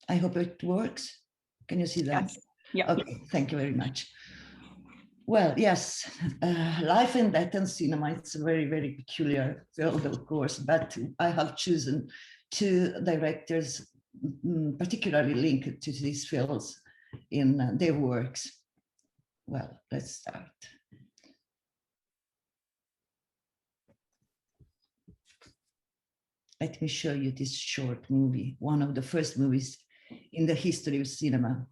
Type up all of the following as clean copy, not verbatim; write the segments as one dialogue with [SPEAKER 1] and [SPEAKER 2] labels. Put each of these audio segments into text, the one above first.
[SPEAKER 1] I hope it works. Can you see that?
[SPEAKER 2] Yes. Yeah.
[SPEAKER 1] Okay, thank you very much. Well, yes, life and death and cinema, it's a very, very peculiar field, of course, but I have chosen two directors particularly linked to these fields in their works. Well, let's start. Let me show you this short movie, one of the first movies in the history of cinema.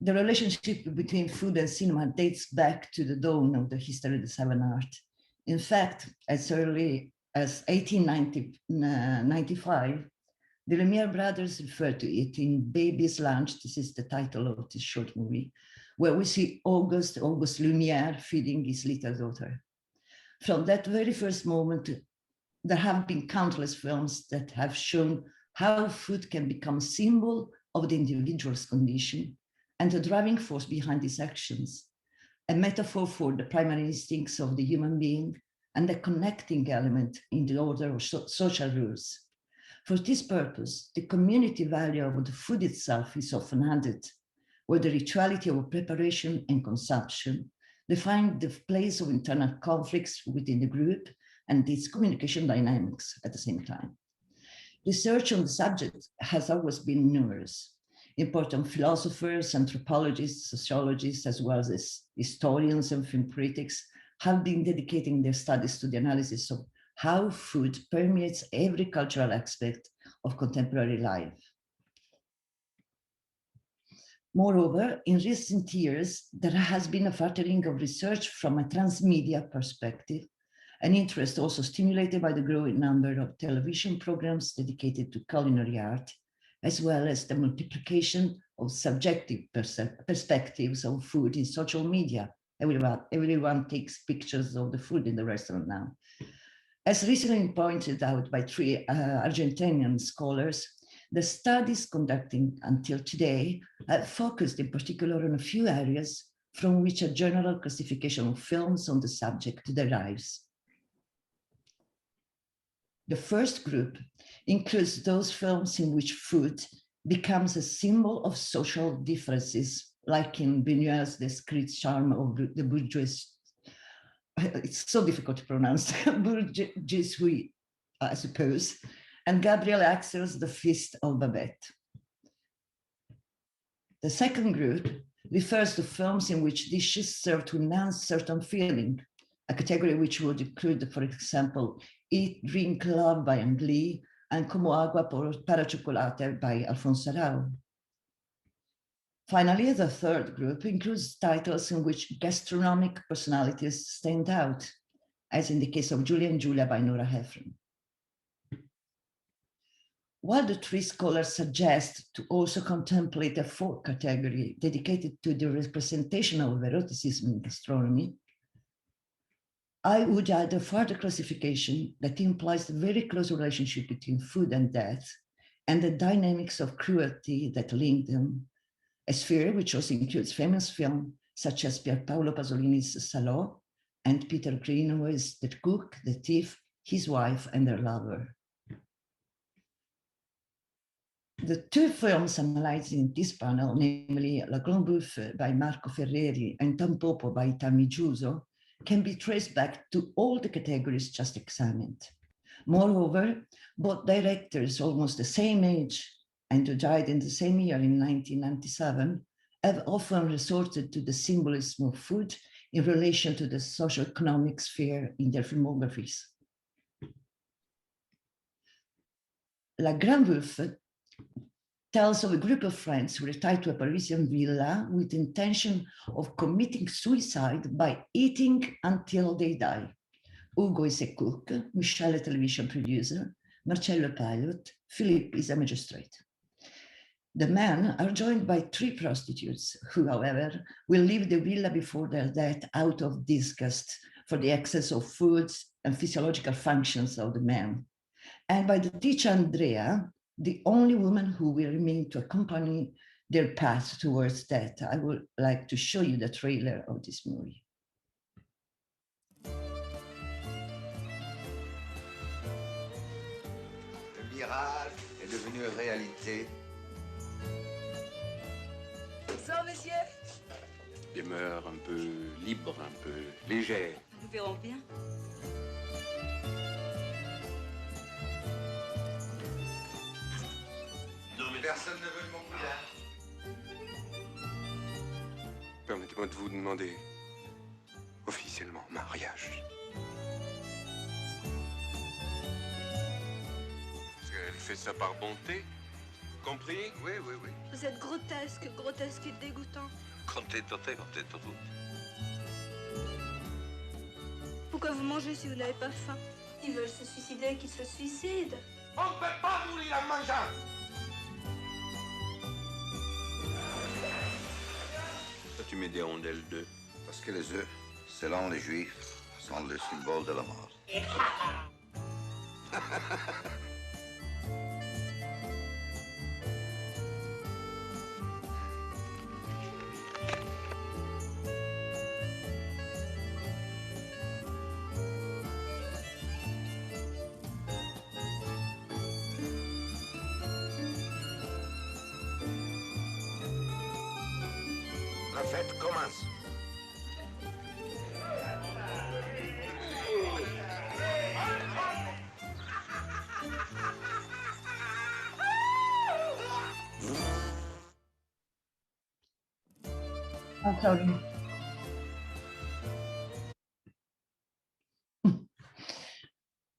[SPEAKER 1] The relationship between food and cinema dates back to the dawn of the history of the seven art. In fact, as early as 1895, the Lumiere brothers referred to it in Baby's Lunch. This is the title of this short movie, where we see Auguste Lumiere feeding his little daughter. From that very first moment, there have been countless films that have shown how food can become a symbol of the individual's condition and the driving force behind his actions, a metaphor for the primary instincts of the human being and a connecting element in the order of social rules. For this purpose, the community value of the food itself is often added, where the rituality of preparation and consumption define the place of internal conflicts within the group and its communication dynamics at the same time. Research on the subject has always been numerous. Important philosophers, anthropologists, sociologists, as well as historians and film critics have been dedicating their studies to the analysis of how food permeates every cultural aspect of contemporary life. Moreover, in recent years, there has been a furthering of research from a transmedia perspective, an interest also stimulated by the growing number of television programs dedicated to culinary art, as well as the multiplication of subjective perspectives of food in social media. Everyone takes pictures of the food in the restaurant now. As recently pointed out by three Argentinian scholars, the studies conducting until today have focused in particular on a few areas from which a general classification of films on the subject derives. The first group includes those films in which food becomes a symbol of social differences, like in Buñuel's Discreet Charm of the Bourgeois. It's so difficult to pronounce, Bourgeois, I suppose, and Gabriel Axel's The Feast of Babette. The second group refers to films in which dishes serve to enhance certain feeling, a category which would include, for example, Eat, Drink, Love by Ang Lee and Como Agua para Chocolate by Alfonso Arau. Finally, the third group includes titles in which gastronomic personalities stand out, as in the case of Julie and Julia by Nora Ephron. While the three scholars suggest to also contemplate a fourth category dedicated to the representation of eroticism in gastronomy, I would add a further classification that implies the very close relationship between food and death and the dynamics of cruelty that link them, a sphere which also includes famous films such as Pier Paolo Pasolini's Salò and Peter Greenaway's The Cook, The Thief, His Wife and Her Lover. The two films analyzed in this panel, namely La Grande Abbuffata by Marco Ferreri and Tanpopo by Itami Juzo, can be traced back to all the categories just examined. Moreover, both directors, almost the same age and who died in the same year in 1997, have often resorted to the symbolism of food in relation to the socioeconomic sphere in their filmographies. La Grande Abbuffata tells of a group of friends who retired to a Parisian villa with the intention of committing suicide by eating until they die. Ugo is a cook, Michel a television producer, Marcello a pilot, Philippe is a magistrate. The men are joined by three prostitutes who, however, will leave the villa before their death out of disgust for the excess of foods and physiological functions of the men, and by the teacher Andrea, the only woman who will remain to accompany their path towards death. I would like to show you the trailer of this movie.
[SPEAKER 3] Le
[SPEAKER 2] mirage est devenu réalité.
[SPEAKER 3] Bonsoir, monsieur.
[SPEAKER 4] Des mœurs un peu libres, un peu légères.
[SPEAKER 3] Nous verrons bien.
[SPEAKER 2] Non, mais personne ne veut de mon couillard.
[SPEAKER 4] Permettez-moi de vous demander officiellement mariage. Parce qu'elle fait ça par bonté. Compris? Oui, oui, oui.
[SPEAKER 3] Vous êtes grotesque, grotesque et dégoûtant.
[SPEAKER 2] Contento te.
[SPEAKER 3] Pourquoi vous mangez si vous n'avez pas faim? Ils veulent se suicider, qu'ils se suicident.
[SPEAKER 2] On ne peut pas mourir en mangeant.
[SPEAKER 4] Toi, tu mets des rondelles d'œufs.
[SPEAKER 2] Parce que les œufs, selon les juifs, sont le symbole de la mort.
[SPEAKER 4] La fête commence.
[SPEAKER 1] I'm sorry.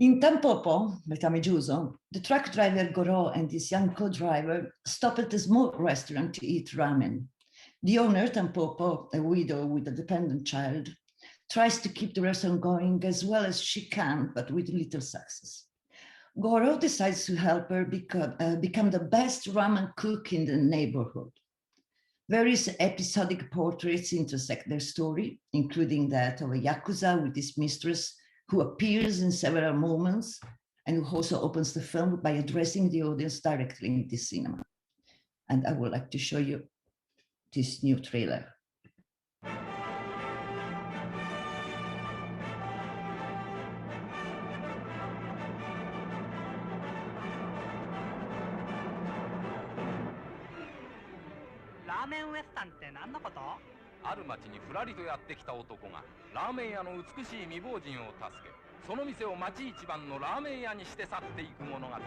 [SPEAKER 1] In Tanpopo, Itami Juzo, the truck driver Goro and his young co-driver stop at a small restaurant to eat ramen. The owner, Tanpopo, a widow with a dependent child, tries to keep the restaurant going as well as she can, but with little success. Goro decides to help her become the best ramen cook in the neighborhood. Various episodic portraits intersect their story, including that of a Yakuza with his mistress, who appears in several moments and who also opens the film by addressing the audience directly in the cinema. And I would like to show you this new trailer.
[SPEAKER 5] ラーメンウエスタンって何のこと？
[SPEAKER 6] ある町にふらりとやってきた男がラーメン屋の美しい未亡人を助け、その店を町一番のラーメン屋にして去っていく物語。
[SPEAKER 5] つ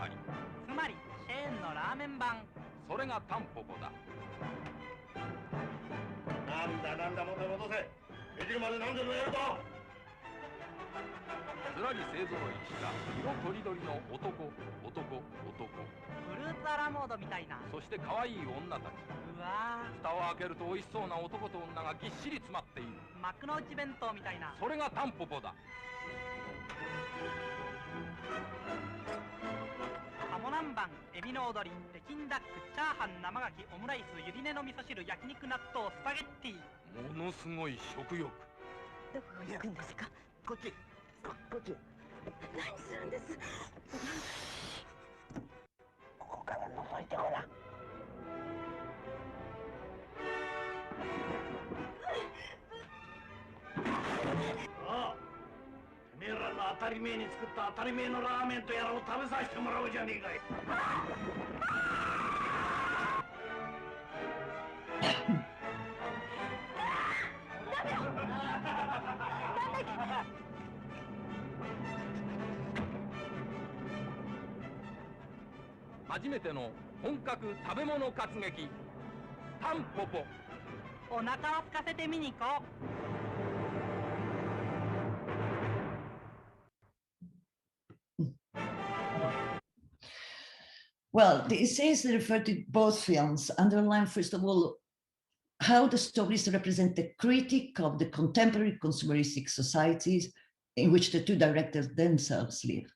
[SPEAKER 5] まりチェーンのラーメン版。
[SPEAKER 6] それがタンポポだ。
[SPEAKER 7] なんだ戻せ。できるまで何でもやるぞ。
[SPEAKER 6] ずらり勢ぞろいした色とりどりの男。
[SPEAKER 5] フルーツアラモードみたいな。
[SPEAKER 6] そして可愛い女たち。
[SPEAKER 5] うわー。
[SPEAKER 6] 蓋を開けると美味しそうな男と女がぎっしり詰まっている。
[SPEAKER 5] 幕の内弁当みたいな。
[SPEAKER 6] それがタンポポだ。
[SPEAKER 5] 鴨南蛮、エビの踊り、北京ダック、チャーハン、生牡蠣、オムライス、ゆり根の味噌汁、焼肉、納豆、スパゲッティ。
[SPEAKER 6] ものすごい食欲。
[SPEAKER 3] どこに行くんですか？
[SPEAKER 7] こっち。
[SPEAKER 3] 何するんです？
[SPEAKER 7] ここから覗いてごらん。ああ、てめえらの当たり前に作った当たり前のラーメンとやらを食べさせてもらおうじゃねえかい。
[SPEAKER 6] 初めての本格食べ物活劇タンポポ。
[SPEAKER 5] お腹を空かせて見に行こう。
[SPEAKER 1] Well, the essays that refer to both films underline, first of all, how the stories represent the critique of the contemporary consumeristic societies in which the two directors themselves live.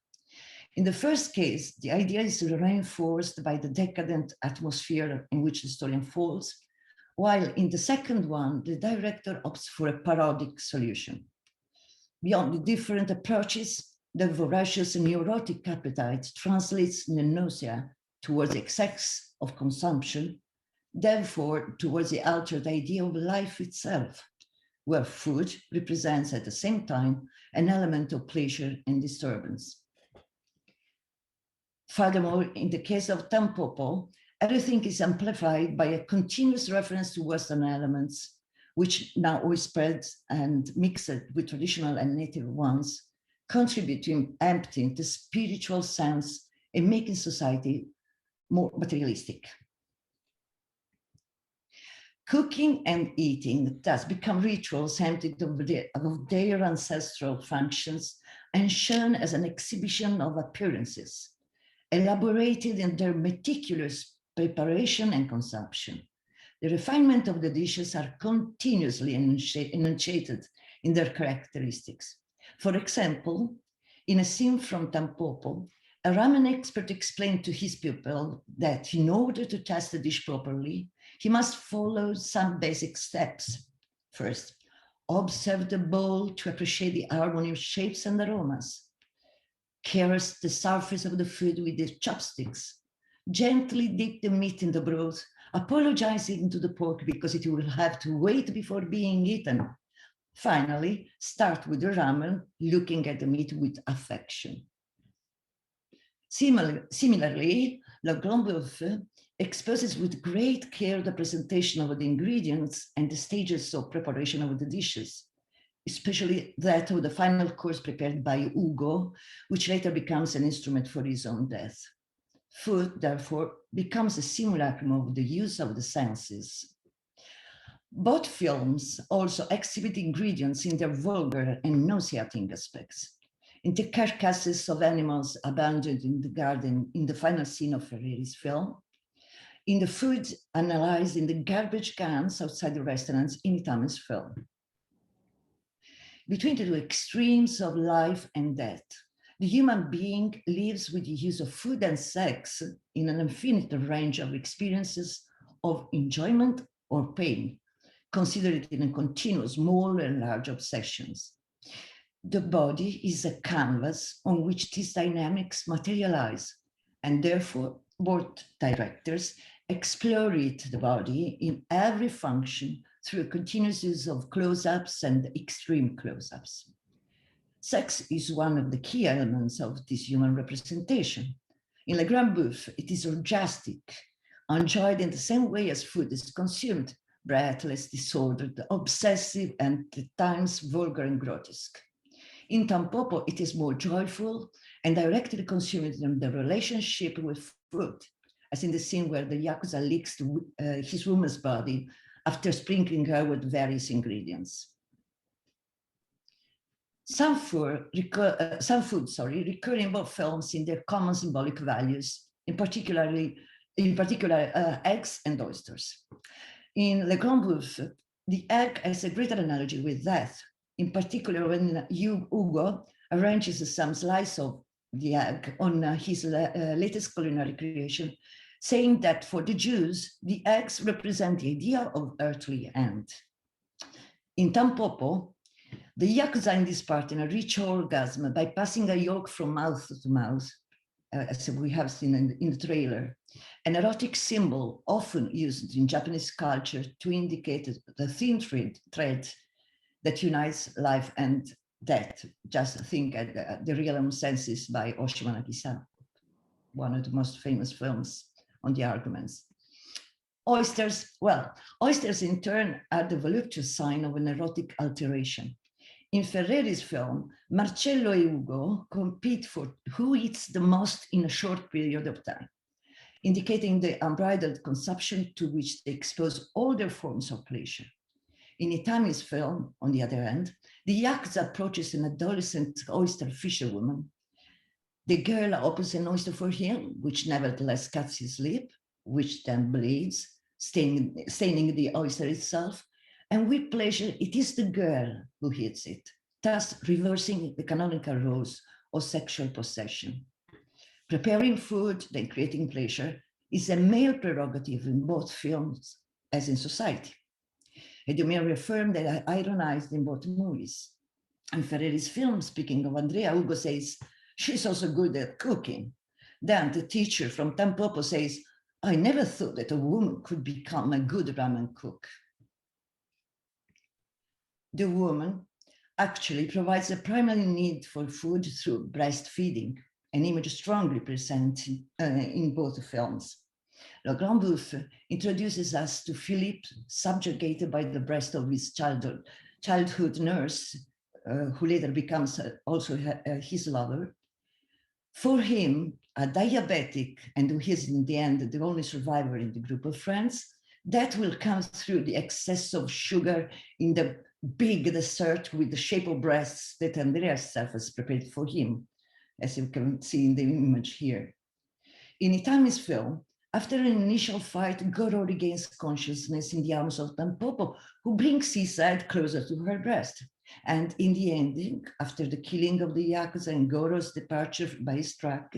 [SPEAKER 1] In the first case, the idea is reinforced by the decadent atmosphere in which the story unfolds, while in the second one, the director opts for a parodic solution. Beyond the different approaches, the voracious and neurotic appetite translates the nausea towards excess of consumption, therefore towards the altered idea of life itself, where food represents at the same time an element of pleasure and disturbance. Furthermore, in the case of Tanpopo, everything is amplified by a continuous reference to Western elements, which now always spread and mixed with traditional and native ones, contribute to emptying the spiritual sense and making society more materialistic. Cooking and eating thus become rituals emptied of their ancestral functions and shown as an exhibition of appearances, elaborated in their meticulous preparation and consumption. The refinement of the dishes are continuously enunciated in their characteristics. For example, in a scene from Tanpopo, a ramen expert explained to his pupil that in order to test the dish properly, he must follow some basic steps. First, observe the bowl to appreciate the harmony of shapes and aromas. Caress the surface of the food with the chopsticks. Gently dip the meat in the broth, apologizing to the pork because it will have to wait before being eaten. Finally, start with the ramen, looking at the meat with affection. Similarly, Le Grande Abbuffata exposes with great care the presentation of the ingredients and the stages of preparation of the dishes, especially that of the final course prepared by Ugo, which later becomes an instrument for his own death. Food, therefore, becomes a simulacrum of the use of the senses. Both films also exhibit ingredients in their vulgar and nauseating aspects. In the carcasses of animals abandoned in the garden in the final scene of Ferreri's film, in the food analyzed in the garbage cans outside the restaurants in Itami's film. Between the two extremes of life and death, the human being lives with the use of food and sex in an infinite range of experiences of enjoyment or pain, considered in a continuous small and large obsessions. The body is a canvas on which these dynamics materialize, and therefore both directors exploit the body in every function through a continuous use of close-ups and extreme close-ups. Sex is one of the key elements of this human representation. In Le Grande Abbuffata, it is orgastic, enjoyed in the same way as food is consumed, breathless, disordered, obsessive, and at times vulgar and grotesque. In Tanpopo, it is more joyful and directly consumed in the relationship with food, as in the scene where the Yakuza licks his woman's body after sprinkling her with various ingredients. Some food recur in both films in their common symbolic values, in particular eggs and oysters. In Le Grande Abbuffata, the egg has a greater analogy with death, in particular when Ugo arranges some slice of the egg on his latest culinary creation, saying that for the Jews, the eggs represent the idea of earthly end. In Tanpopo, the Yakuza in this part in a rich orgasm by passing a yolk from mouth to mouth, as we have seen in the trailer, an erotic symbol often used in Japanese culture to indicate the thin thread that unites life and death. Just think at The Realm Senses by Oshima Nagisa, one of the most famous films on the arguments. Oysters, well, oysters in turn are the voluptuous sign of an erotic alteration. In Ferreri's film, Marcello and Ugo compete for who eats the most in a short period of time, indicating the unbridled consumption to which they expose all their forms of pleasure. In Itami's film, on the other hand, the Yakuza approaches an adolescent oyster fisherwoman. The girl opens an oyster for him, which nevertheless cuts his lip, which then bleeds, staining the oyster itself, and with pleasure, it is the girl who hits it, thus reversing the canonical roles of sexual possession. Preparing food, then creating pleasure, is a male prerogative in both films as in society. And you may reaffirm that I ironized in both movies. In Ferreri's film, speaking of Andrea, Ugo says, she's also good at cooking. Then the teacher from Tanpopo says, I never thought that a woman could become a good ramen cook. The woman actually provides a primary need for food through breastfeeding an image strongly present in both films. Le Grand Bouffe introduces us to Philippe, subjugated by the breast of his childhood nurse, who later becomes also his lover. For him, a diabetic, and who is in the end the only survivor in the group of friends, that will come through the excess of sugar in the big dessert with the shape of breasts that Andrea herself has prepared for him, as you can see in the image here. In Itami's film, after an initial fight, Goro regains consciousness in the arms of Tanpopo, who brings his head closer to her breast. And in the ending, after the killing of the Yakuza and Goro's departure by his truck,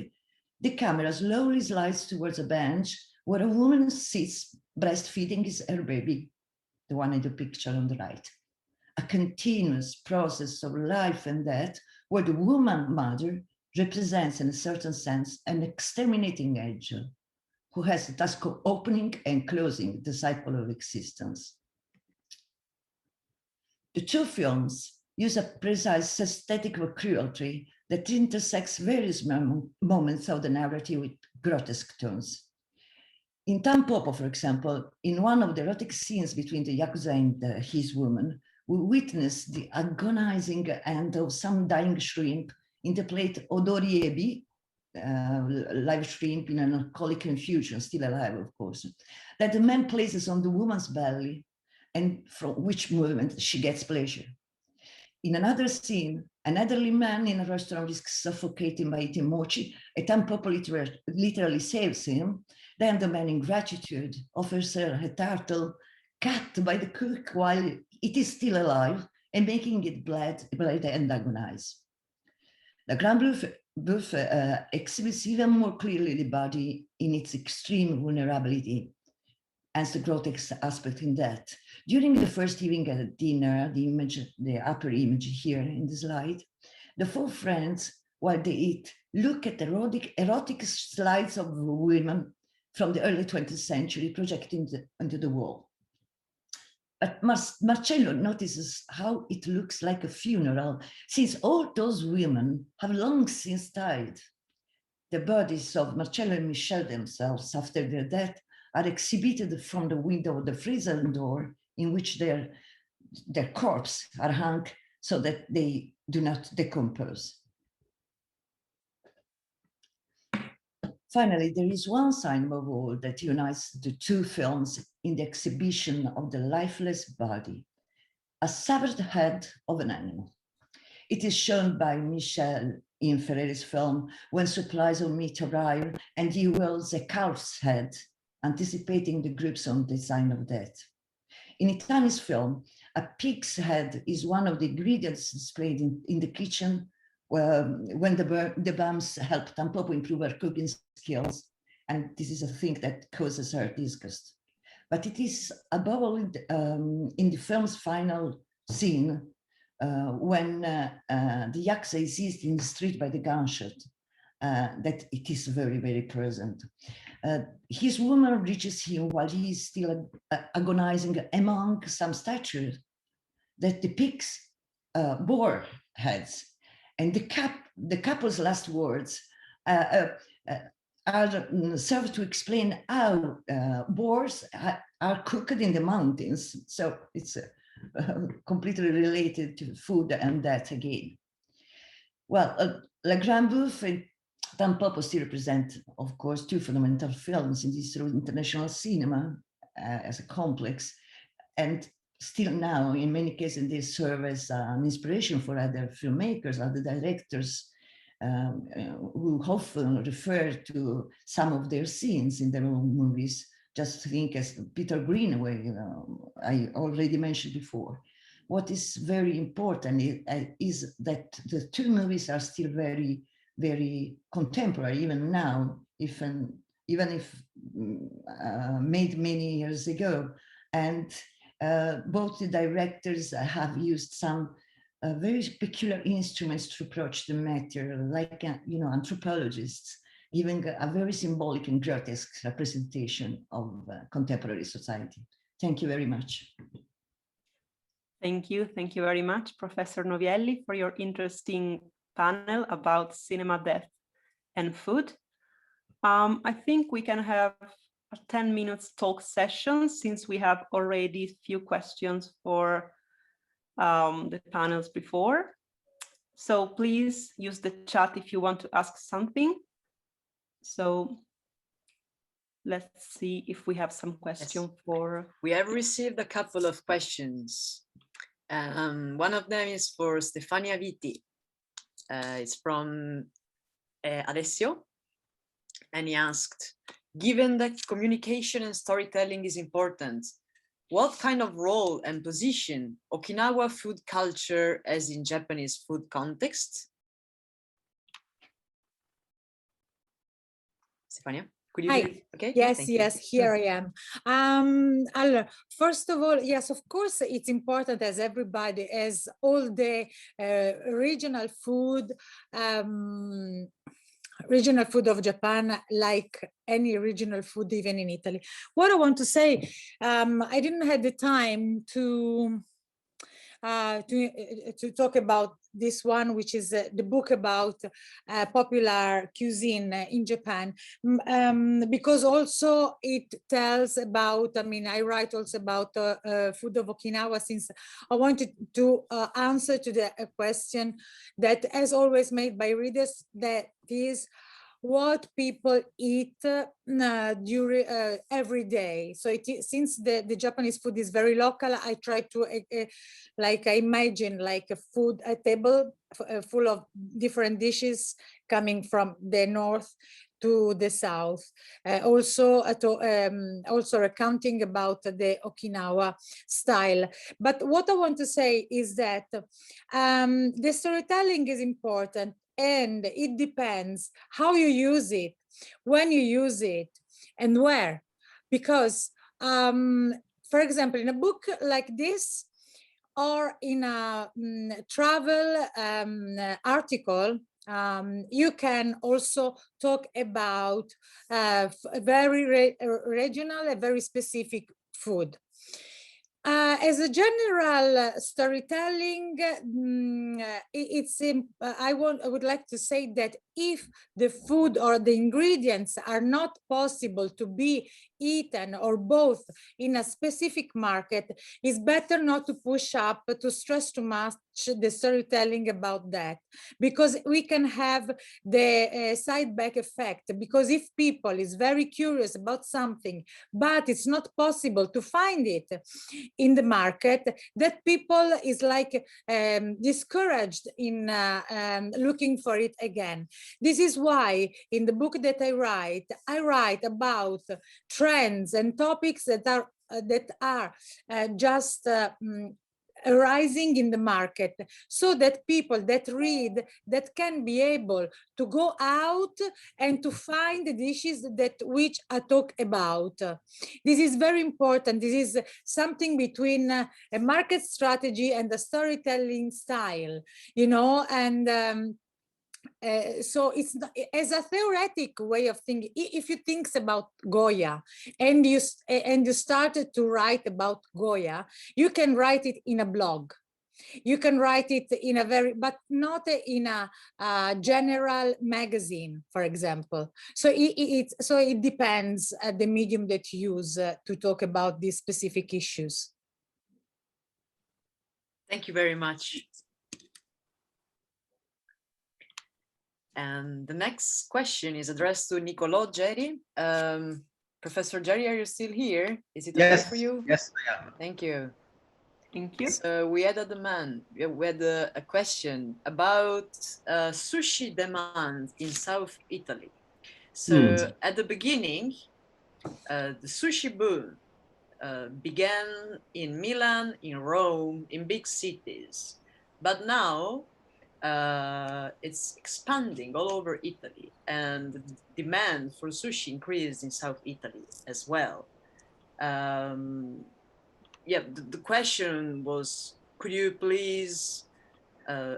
[SPEAKER 1] the camera slowly slides towards a bench where a woman sits breastfeeding her baby, the one in the picture on the right. A continuous process of life and death where the woman mother represents, in a certain sense, an exterminating angel who has the task of opening and closing the cycle of existence. The two films use a precise aesthetic of cruelty that intersects various moments of the narrative with grotesque tones. In Tanpopo, for example, in one of the erotic scenes between the Yakuza and his woman, we witness the agonizing end of some dying shrimp in the plate odoriebi, live shrimp in an alcoholic infusion, still alive, of course, that the man places on the woman's belly and from which movement she gets pleasure. In another scene, an elderly man in a restaurant risks suffocating by eating mochi, and Tanpopo literally saves him. Then the man, in gratitude, offers her a turtle cut by the cook while it is still alive and making it bleed and agonize. The Grande Abbuffata exhibits even more clearly the body in its extreme vulnerability, and the grotesque aspect in that. During the first evening at dinner, the upper image here in the slide, the four friends, while they eat, look at erotic slides of women from the early 20th century projecting onto the wall. But Marcello notices how it looks like a funeral, since all those women have long since died. The bodies of Marcello and Michel themselves, after their death, are exhibited from the window of the freezer door in which their corpses are hung so that they do not decompose. Finally, there is one sign above all that unites the two films in the exhibition of the lifeless body, a severed head of an animal. It is shown by Michel in Ferreri's film when supplies of meat arrive and he wields a calf's head, anticipating the group's own design of death. In Itami's film, a pig's head is one of the ingredients displayed in the kitchen when the bums help Tanpopo improve her cooking skills, and this is a thing that causes her disgust. But it is above all in the film's final scene when the Yakuza is seized in the street by the gunshot that it is very, very present. His woman reaches him while he is still agonizing among some statues that depicts boar heads. And the couple's last words are served to explain how boars are cooked in the mountains. So it's completely related to food and that again. Well, La Grande Bouffe and Tanpopo still represent, of course, two fundamental films in this international cinema as a complex, and still now, in many cases, they serve as an inspiration for other filmmakers, other directors, who often refer to some of their scenes in their own movies. Just think as Peter Greenaway, I already mentioned before. What is very important is that the two movies are still very, very contemporary, even now, even if made many years ago. And both the directors have used some very peculiar instruments to approach the matter, like anthropologists, giving a very symbolic and grotesque representation of contemporary society. Thank you very much.
[SPEAKER 8] Thank you very much, Professor Novielli, for your interesting panel about cinema death and food. I think we can have a 10 minutes talk session since we have already a few questions for the panels before. So please use the chat if you want to ask something. So let's see if we have some question for...
[SPEAKER 9] We have received a couple of questions. One of them is for Stefania Vitti. It's from Alessio. And he asked, given that communication and storytelling is important, what kind of role and position Okinawa food culture has in Japanese food context? Stefania, could you?
[SPEAKER 10] Hi.
[SPEAKER 9] Okay.
[SPEAKER 10] Yes,
[SPEAKER 9] Thank
[SPEAKER 10] yes,
[SPEAKER 9] you.
[SPEAKER 10] here I am. First of all, yes, of course, it's important as everybody, as all the regional food of Japan, like any regional food, even in Italy. What I want to say, I didn't have the time to talk about this one, which is the book about popular cuisine in Japan, because also it tells about, I mean, I write also about food of Okinawa, since I wanted to answer to the question that is always made by readers, that is what people eat during every day. So since the Japanese food is very local, I try to like I imagine like a table full of different dishes coming from the north to the south, also recounting about the Okinawa style. But what I want to say is that the storytelling is important, and it depends how you use it, when you use it, and where. Because, for example, in a book like this, or in a travel article, you can also talk about very regional, a very specific food. As a general storytelling, I would like to say that if the food or the ingredients are not possible to be eaten or both in a specific market, it's better not to push up, to stress too much the storytelling about that, because we can have the side back effect. Because if people is very curious about something, but it's not possible to find it in the market, that people is like discouraged in looking for it again. This is why in the book that I write about trends and topics that are just arising in the market, so that people that read, that can be able to go out and to find the dishes that which I talk about. This is very important. This is something between a market strategy and the storytelling style, you know, and so it's not, as a theoretic way of thinking. If you think about Goya and you started to write about Goya, you can write it in a blog. You can write it in a but not in a general magazine, for example. So it depends the medium that you use to talk about these specific issues.
[SPEAKER 9] Thank you very much. And the next question is addressed to Niccolò Geri. Professor Geri, are you still here? Is it okay for you?
[SPEAKER 11] Yes, I am.
[SPEAKER 9] Thank you.
[SPEAKER 8] Thank you.
[SPEAKER 9] So we had a demand, we had a question about sushi demand in South Italy. So at the beginning, the sushi boom began in Milan, in Rome, in big cities. But now, it's expanding all over Italy, and the demand for sushi increased in South Italy as well. Yeah, the question was, could you please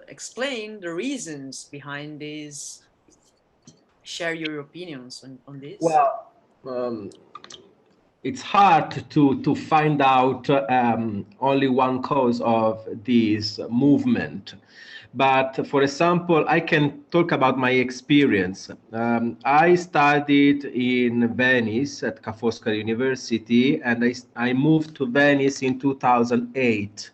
[SPEAKER 9] explain the reasons behind this? Share your opinions on this.
[SPEAKER 11] Well, it's hard to find out only one cause of this movement, But for example, I can talk about my experience. I studied in Venice at Foscari University, and I moved to Venice in 2008.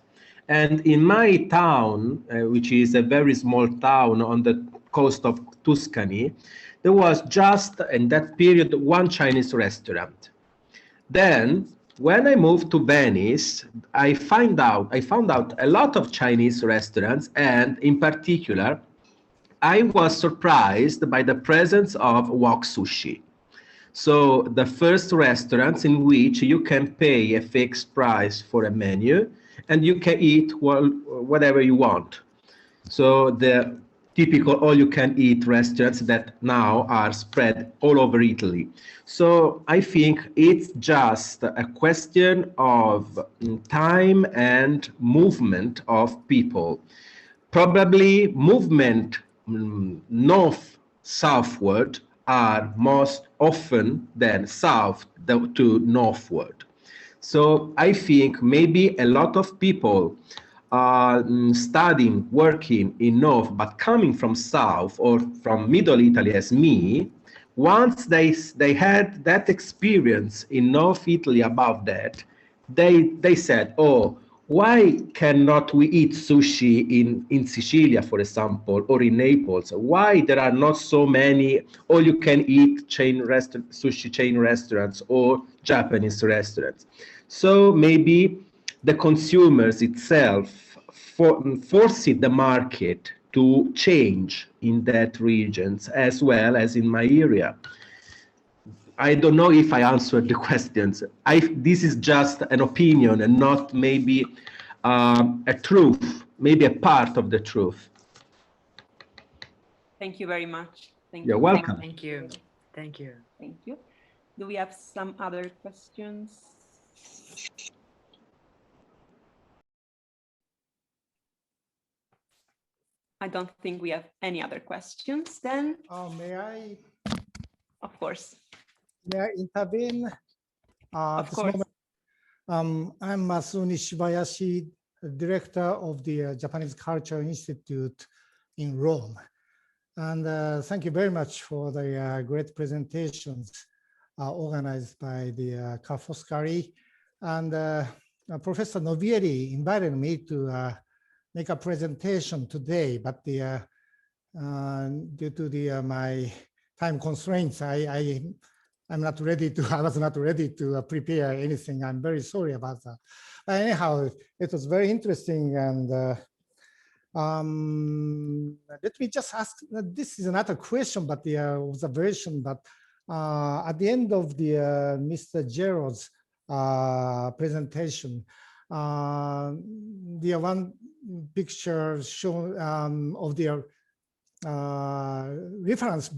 [SPEAKER 11] And in my town, which is a very small town on the coast of Tuscany, there was just in that period one Chinese restaurant. Then, when I moved to Venice, I found out a lot of Chinese restaurants, and in particular, I was surprised by the presence of wok sushi. So the first restaurants in which you can pay a fixed price for a menu, and you can eat whatever you want. So the typical all-you-can-eat restaurants that now are spread all over Italy. So I think it's just a question of time and movement of people. Probably movement north-southward are most often than south to northward. So I think maybe a lot of people studying, working in north, but coming from south or from middle Italy as me, once they had that experience in North Italy about that, they said, oh, why cannot we eat sushi in Sicilia, for example, or in Naples? Why there are not so many all-you-can-eat sushi chain restaurants or Japanese restaurants? So maybe the consumers itself forced the market to change in that regions as well as in my area. I don't know if I answered the questions. This is just an opinion and not maybe a truth, maybe a part of the truth.
[SPEAKER 8] Thank you very much.
[SPEAKER 11] You're welcome.
[SPEAKER 9] Thank you. Thank you.
[SPEAKER 8] Thank you. Do we have some other questions? I don't think we have any other questions then.
[SPEAKER 12] May I?
[SPEAKER 8] Of course.
[SPEAKER 12] May I intervene?
[SPEAKER 8] Of course.
[SPEAKER 12] I'm Masuni Shibayashi, director of the Japanese Culture Institute in Rome. And thank you very much for the great presentations organized by the Foscari. And Professor Novielli invited me to make a presentation today, but due to my time constraints, I'm not ready to. I was not ready to prepare anything. I'm very sorry about that. But anyhow, it was very interesting, and let me just ask. This is not a question, but the observation. But at the end of the Mr. Gerald's presentation, the one picture shown of their reference,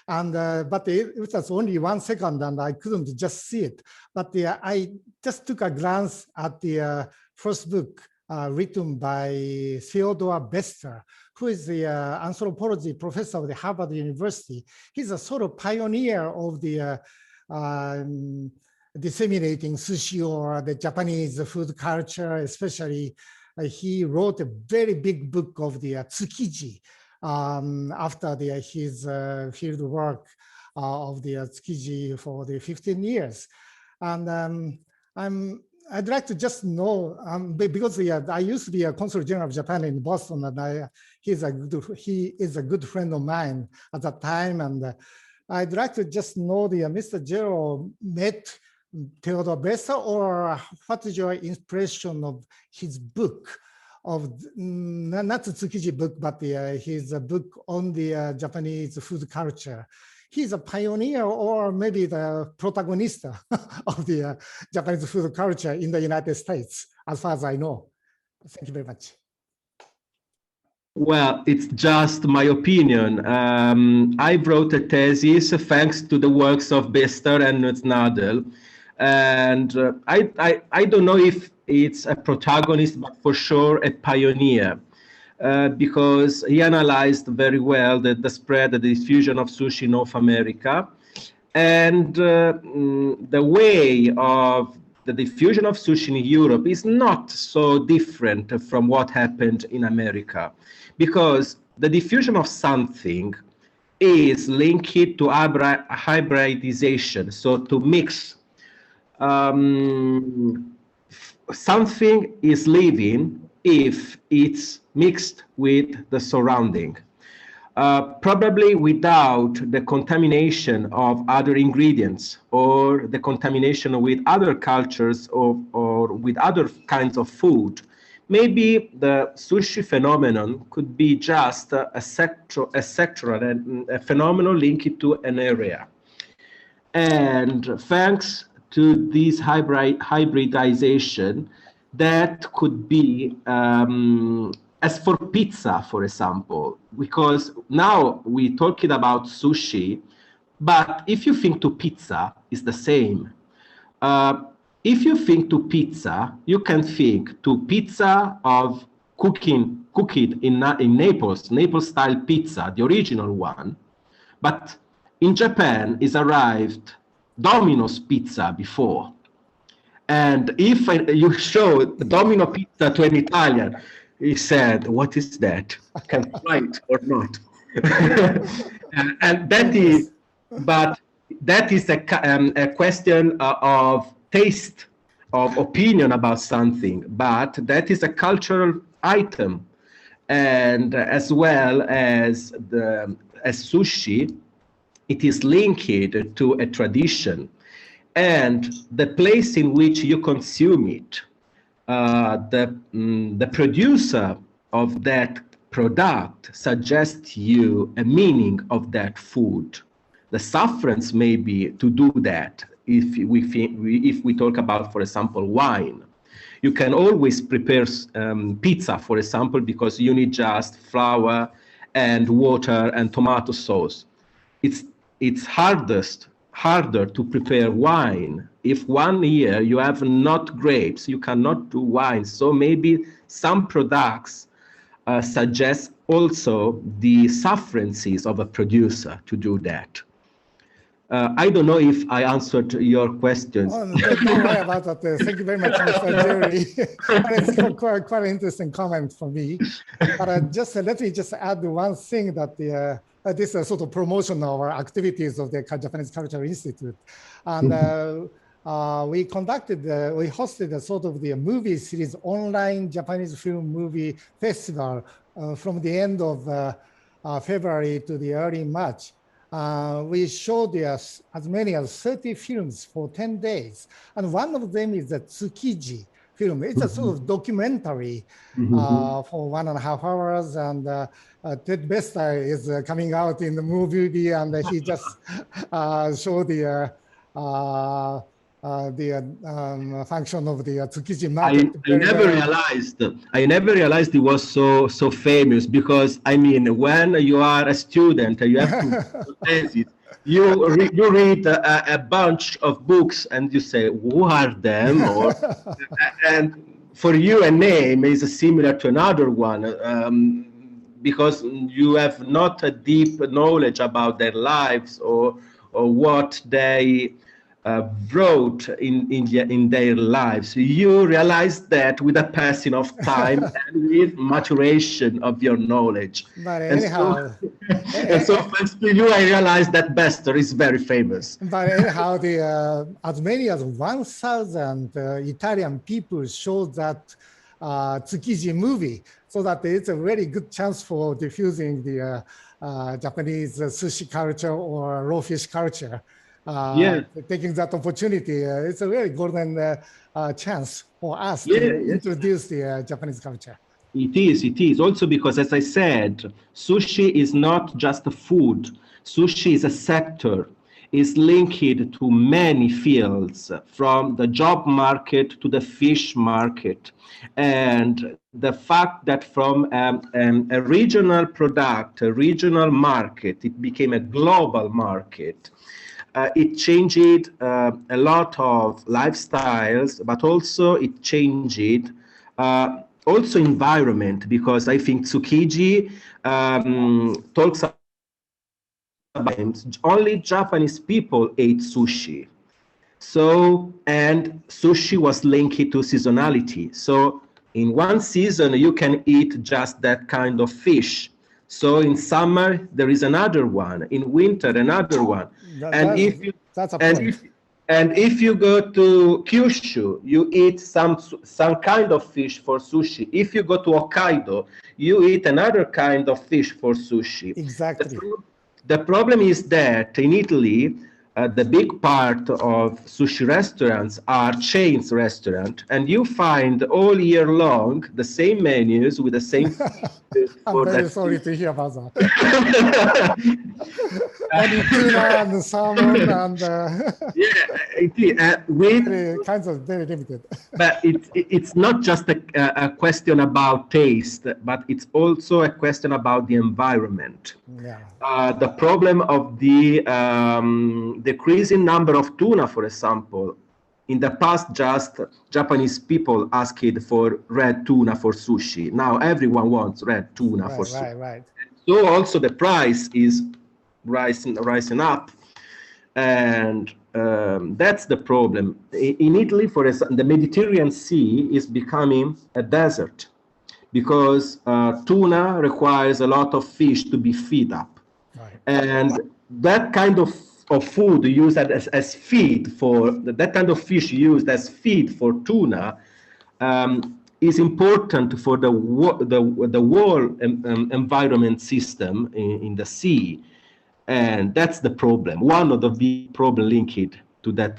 [SPEAKER 12] and but it was only 1 second and I couldn't just see it, but I just took a glance at the first book written by Theodore Bester, who is the anthropology professor of the Harvard University. He's a sort of pioneer of the disseminating sushi or the Japanese food culture, especially. He wrote a very big book of the tsukiji after his field work of the tsukiji for the 15 years. And I'd like to just know, because I used to be a consul general of Japan in Boston, and he is a good friend of mine at that time. And I'd like to just know Mr. Gerald met Theodore Bester, or what is your impression of his book, of not the tsukiji book, but his book on the Japanese food culture? He's a pioneer, or maybe the protagonist of the Japanese food culture in the United States, as far as I know. Thank you very much.
[SPEAKER 11] Well, it's just my opinion. I wrote a thesis thanks to the works of Bester and Nadel. And I don't know if it's a protagonist, but for sure a pioneer, because he analyzed very well the spread, the diffusion of sushi in North America, and the way of the diffusion of sushi in Europe is not so different from what happened in America, because the diffusion of something is linked to hybridization, so to mix. Something is living if it's mixed with the surrounding. Probably without the contamination of other ingredients or the contamination with other cultures or with other kinds of food. Maybe the sushi phenomenon could be just a sectoral a phenomenon linked to an area. And thanks to this hybridization, that could be as for pizza, for example, because now we're talking about sushi, but if you think to pizza, it's the same. If you think to pizza, you can think to pizza of cooked in Naples, Naples-style pizza, the original one. But in Japan, is arrived Domino's pizza before. And if you show Domino pizza to an Italian, he said, "What is that? Can I try it or not?" And that is, but that is a question of taste, of opinion about something. But that is a cultural item, and as well as sushi, it is linked to a tradition, and the place in which you consume it. The producer of that product suggests you a meaning of that food. The sufferance may be to do that. If we talk about, for example, wine, you can always prepare pizza, for example, because you need just flour and water and tomato sauce. It's harder to prepare wine. If 1 year you have not grapes, you cannot do wine. So maybe some products suggest also the sufferances of a producer to do that. I don't know if I answered your questions.
[SPEAKER 12] Oh, don't worry about that. Thank you very much, Mr. Jerry. It's quite an interesting comment for me. But let me just add one thing that this is a sort of promotion of our activities of the Japanese Cultural Institute. And we hosted a sort of the movie series online Japanese film movie festival from the end of February to the early March. We showed as many as 30 films for 10 days. And one of them is the Tsukiji film. It's a sort of documentary for 1.5 hours. And Ted Besta is coming out in the movie, and he just showed the function of the Tsukiji market.
[SPEAKER 11] I never realized it was so famous, because I mean, when you are a student, you have to you read a bunch of books and you say, who are them? And for you, a name is similar to another one, because you have not a deep knowledge about their lives or what they wrote in their lives. You realize that with the passing of time and with maturation of your knowledge.
[SPEAKER 12] But anyhow,
[SPEAKER 11] so thanks to you, I realized that Bester is very famous.
[SPEAKER 12] But anyhow, as many as 1,000 Italian people showed that Tsukiji movie, so that it's a very good chance for diffusing the Japanese sushi culture or raw fish culture. Taking that opportunity, it's a very golden chance for us to introduce the Japanese culture.
[SPEAKER 11] It is also because, as I said, sushi is not just a food. Sushi is a sector. It's linked to many fields, from the job market to the fish market. And the fact that from a regional product, a regional market, it became a global market. It changed a lot of lifestyles, but also it changed also environment, because I think Tsukiji talks about only Japanese people ate sushi. So, and sushi was linked to seasonality. So in one season, you can eat just that kind of fish. So in summer, there is another one. In winter, another one. And if you go to Kyushu, you eat some kind of fish for sushi. If you go to Hokkaido, you eat another kind of fish for sushi.
[SPEAKER 12] Exactly.
[SPEAKER 11] The problem is that in Italy, the big part of sushi restaurants are chains restaurants, and you find all year long the same menus with the same.
[SPEAKER 12] I'm very sorry to hear about that. Only tuna and salmon and kinds of very limited.
[SPEAKER 11] But it's not just a question about taste, but it's also a question about the environment.
[SPEAKER 12] Yeah.
[SPEAKER 11] The problem of the decreasing number of tuna, for example. In the past, just Japanese people asked for red tuna for sushi. Now everyone wants red tuna for sushi.
[SPEAKER 12] Right.
[SPEAKER 11] So also the price is rising up, and that's the problem. In Italy, for example, the Mediterranean Sea is becoming a desert because tuna requires a lot of fish to be fed up, and that kind of food used as feed for that kind of fish used as feed for tuna is important for the whole environment system in the sea, and that's the problem. One of the big problem linked to that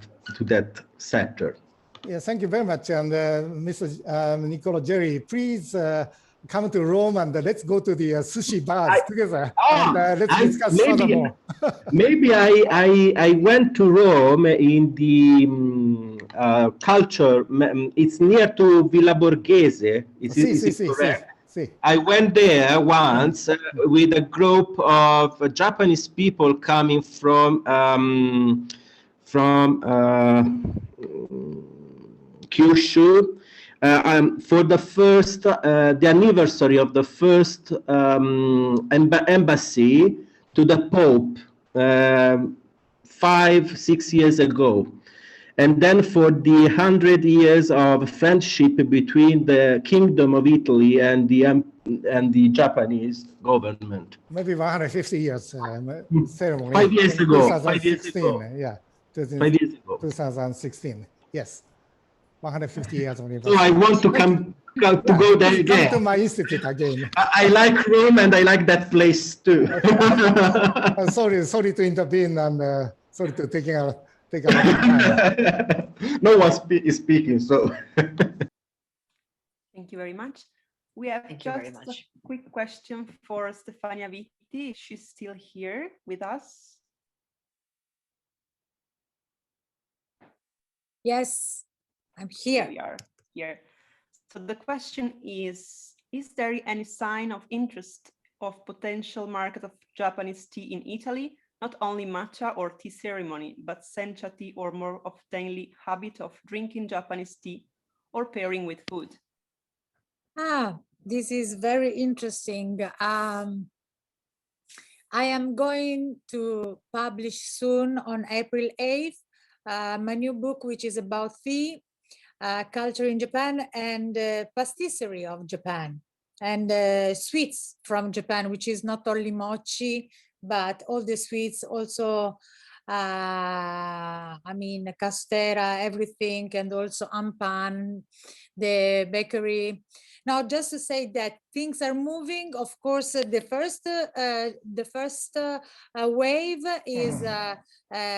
[SPEAKER 11] sector.
[SPEAKER 12] Yeah, thank you very much, and Mr. Niccolo Jerry, please come to Rome and let's go to the sushi bars together and let's discuss furthermore.
[SPEAKER 11] Maybe I went to Rome in the culture. It's near to Villa Borghese. Is it correct? I went there once with a group of Japanese people coming from Kyushu. For the first, the anniversary of the first embassy to the Pope 5-6 years ago. And then for the 100 years of friendship between the Kingdom of Italy and the Japanese government.
[SPEAKER 12] Maybe 150 years ceremony.
[SPEAKER 11] 5 years ago.
[SPEAKER 12] 2016, yeah.
[SPEAKER 11] 5 years ago.
[SPEAKER 12] 2016, yes. 150 years only.
[SPEAKER 11] So I want to go there again.
[SPEAKER 12] Come to my institute again.
[SPEAKER 11] I like Rome and I like that place too.
[SPEAKER 12] I'm sorry to intervene and sorry to take a lot of time.
[SPEAKER 11] No one is speaking, so.
[SPEAKER 8] Thank you very much. We have just a quick question for Stefania Vitti. She's still here with us.
[SPEAKER 10] Yes. I'm here.
[SPEAKER 8] We are here. So the question is there any sign of interest of potential market of Japanese tea in Italy? Not only matcha or tea ceremony, but sencha tea or more of daily habit of drinking Japanese tea or pairing with food?
[SPEAKER 10] This is very interesting. I am going to publish soon on April 8th my new book, which is about tea, culture in Japan and pastisserie of Japan and sweets from Japan, which is not only mochi, but all the sweets also, I mean, castera, everything, and also ampan, the bakery. Now, just to say that things are moving. Of course, the first wave is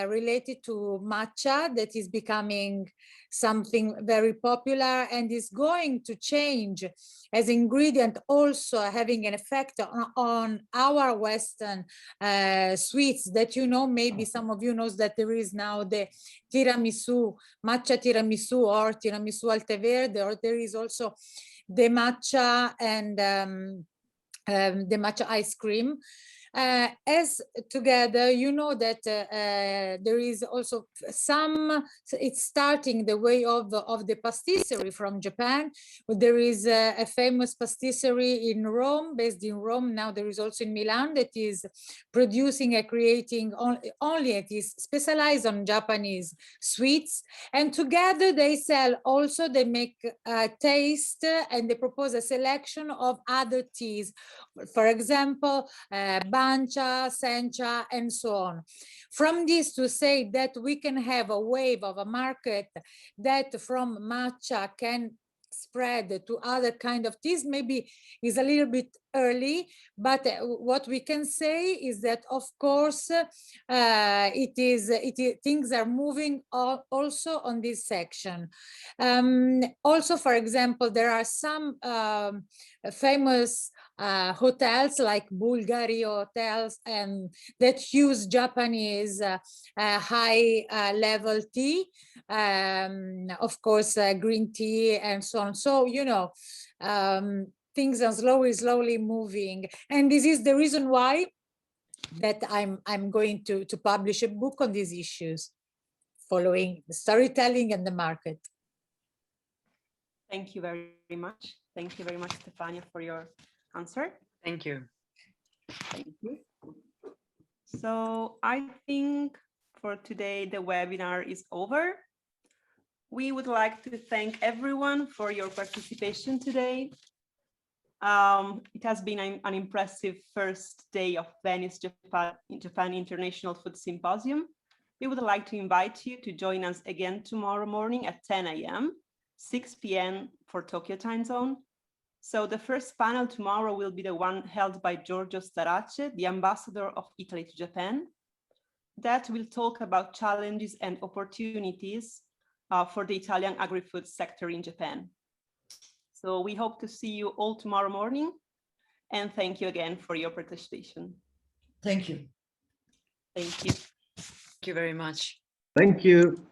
[SPEAKER 10] related to matcha, that is becoming something very popular and is going to change as ingredient, also having an effect on our Western sweets that, you know, maybe some of you knows that there is now the tiramisu, matcha tiramisu or tiramisu alteverde, or there is also the matcha and the matcha ice cream. as together, you know that there is also some, it's starting the way of the pastisserie from Japan. There is a famous pastisserie in Rome, based in Rome. Now there is also in Milan that is producing and creating only it is specialized on Japanese sweets. And together they sell also, they make taste and they propose a selection of other teas. For example, bancha, sencha, and so on. From this to say that we can have a wave of a market that from matcha can spread to other kind of teas maybe is a little bit early, but what we can say is that of course things are moving also on this section. Also, for example, there are some famous hotels like Bulgari hotels and that use Japanese high level tea, of course green tea and so on. So you know, things are slowly moving, and this is the reason why that I'm going to publish a book on these issues, following the storytelling and the market.
[SPEAKER 8] Thank you very much. Thank you very much, Stefania, for your answer.
[SPEAKER 9] Thank you.
[SPEAKER 8] Thank you. So I think for today, the webinar is over. We would like to thank everyone for your participation today. It has been an impressive first day of Venice, Japan International Food Symposium. We would like to invite you to join us again tomorrow morning at 10 a.m., 6 p.m. for Tokyo time zone. So the first panel tomorrow will be the one held by Giorgio Starace, the ambassador of Italy to Japan. That will talk about challenges and opportunities for the Italian agri-food sector in Japan. So we hope to see you all tomorrow morning, and thank you again for your participation.
[SPEAKER 1] Thank you.
[SPEAKER 8] Thank you.
[SPEAKER 9] Thank you very much.
[SPEAKER 11] Thank you.